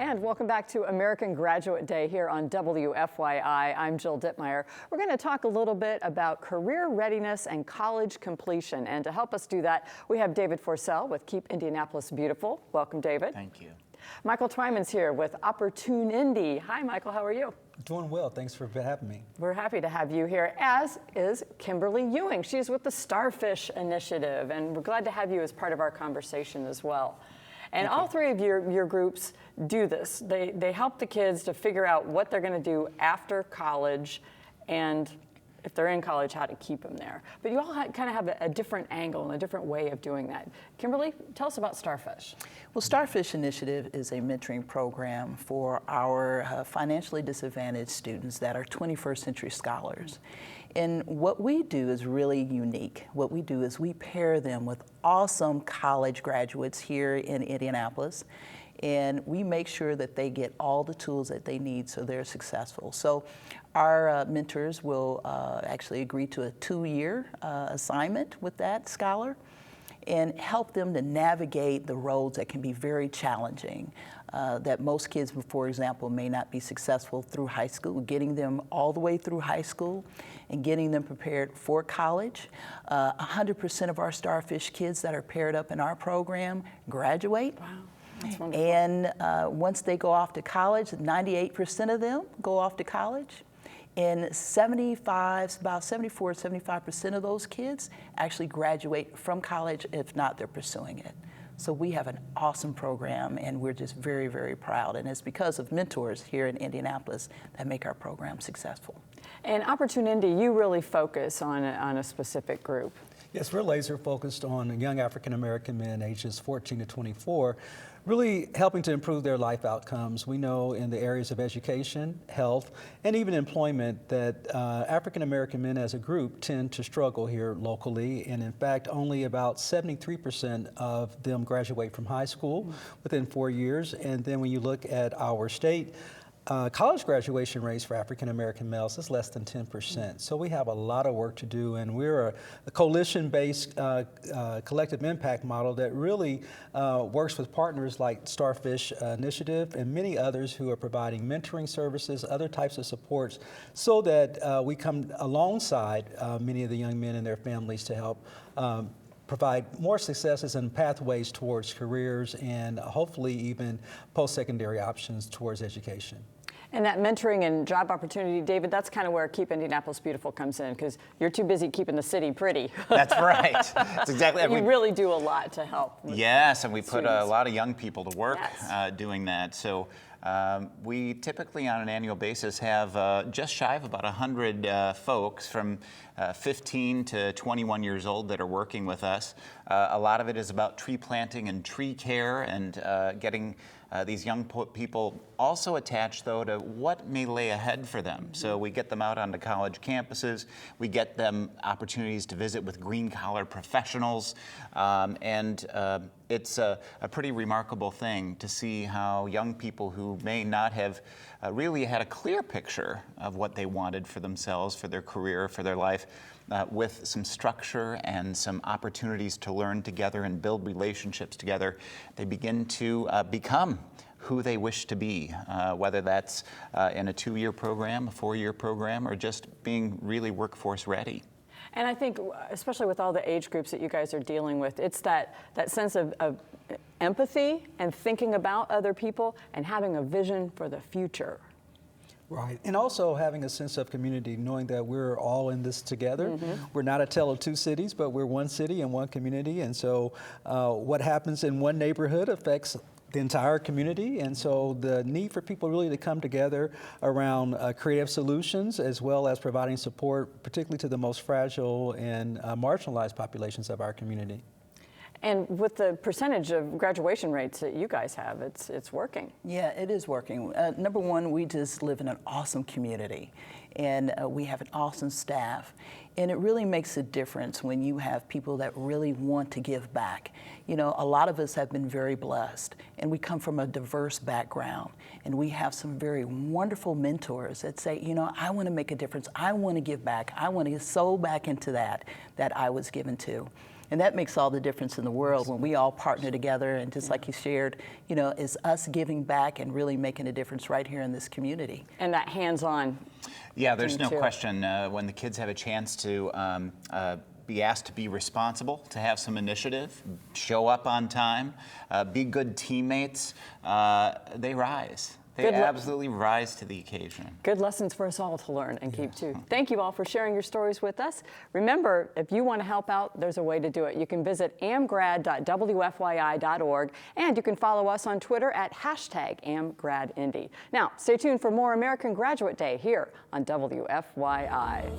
And welcome back to American Graduate Day here on WFYI. I'm Jill Ditmire. We're going to talk a little bit about career readiness and college completion. And to help us do that, we have David Forsell with Keep Indianapolis Beautiful. Welcome, David. Thank you. Michael Twyman's here with OpportuneIndy. Hi, Michael. How are you? Doing well. Thanks for having me. We're happy to have you here, as is Kimberly Ewing. She's with the Starfish Initiative, and we're glad to have you as part of our conversation as well. And all three of your groups do this. They help the kids to figure out what they're going to do after college, and if they're in college, how to keep them there. But you all kind of have a different angle and a different way of doing that. Kimberly, tell us about Starfish. Well, Starfish Initiative is a mentoring program for our financially disadvantaged students that are 21st century scholars. And what we do is really unique. What we do is we pair them with awesome college graduates here in Indianapolis, and we make sure that they get all the tools that they need so they're successful. So our mentors will actually agree to a 2-year assignment with that scholar and help them to navigate the roads that can be very challenging, that most kids, for example, may not be successful through high school, getting them all the way through high school and getting them prepared for college. 100% of our Starfish kids that are paired up in our program graduate. Wow. That's wonderful. And once they go off to college, 98% of them go off to college. And about 75% of those kids actually graduate from college. If not, they're pursuing it. So we have an awesome program, and we're just very, very proud. And it's because of mentors here in Indianapolis that make our program successful. And OpportuneIndy, you really focus on a specific group. Yes, we're laser focused on young African American men ages 14 to 24, really helping to improve their life outcomes. We know in the areas of education, health, and even employment that African American men as a group tend to struggle here locally. And in fact, only about 73% of them graduate from high school within 4 years. And then when you look at our state, college graduation rates for African American males is less than 10%. So we have a lot of work to do, and we're a coalition-based collective impact model that really works with partners like Starfish Initiative and many others who are providing mentoring services, other types of supports, so that we come alongside many of the young men and their families to help provide more successes and pathways towards careers and hopefully even post-secondary options towards education. And that mentoring and job opportunity, David, that's kind of where Keep Indianapolis Beautiful comes in, because you're too busy keeping the city pretty. That's right. That's exactly. You really do a lot to help. Yes, and we put students. a lot of young people to work Yes. doing that. So we typically on an annual basis have just shy of about 100 folks from 15 to 21 years old that are working with us. A lot of it is about tree planting and tree care and getting these young people also attached, though, to what may lay ahead for them. So we get them out onto college campuses. We get them opportunities to visit with green-collar professionals. And it's a pretty remarkable thing to see how young people who may not have really had a clear picture of what they wanted for themselves, for their career, for their life, with some structure and some opportunities to learn together and build relationships together, they begin to become who they wish to be, whether that's in a 2-year program, a 4-year program, or just being really workforce ready. And I think, especially with all the age groups that you guys are dealing with, it's that sense of empathy and thinking about other people and having a vision for the future. Right, and also having a sense of community, knowing that we're all in this together. We're not a tale of two cities, but we're one city and one community, and so what happens in one neighborhood affects the entire community, and so the need for people really to come together around creative solutions as well as providing support, particularly to the most fragile and marginalized populations of our community. And with the percentage of graduation rates that you guys have, it's working. Yeah, it is working. Number one, we just live in an awesome community, and we have an awesome staff. And it really makes a difference when you have people that really want to give back. You know, a lot of us have been very blessed, and we come from a diverse background, and we have some very wonderful mentors that say, you know, I want to make a difference. I want to give back. I want to sow back into that I was given to. And that makes all the difference in the world when we all partner together, and just like you shared, you know, it's us giving back and really making a difference right here in this community. And that hands-on. Yeah, there's no too. question when the kids have a chance to be asked to be responsible, to have some initiative, show up on time, be good teammates, they rise. They absolutely rise to the occasion. Good lessons for us all to learn and keep too. Thank you all for sharing your stories with us. Remember, if you want to help out, there's a way to do it. You can visit amgrad.wfyi.org, and you can follow us on Twitter at #AmGradIndy. Now, stay tuned for more American Graduate Day here on WFYI.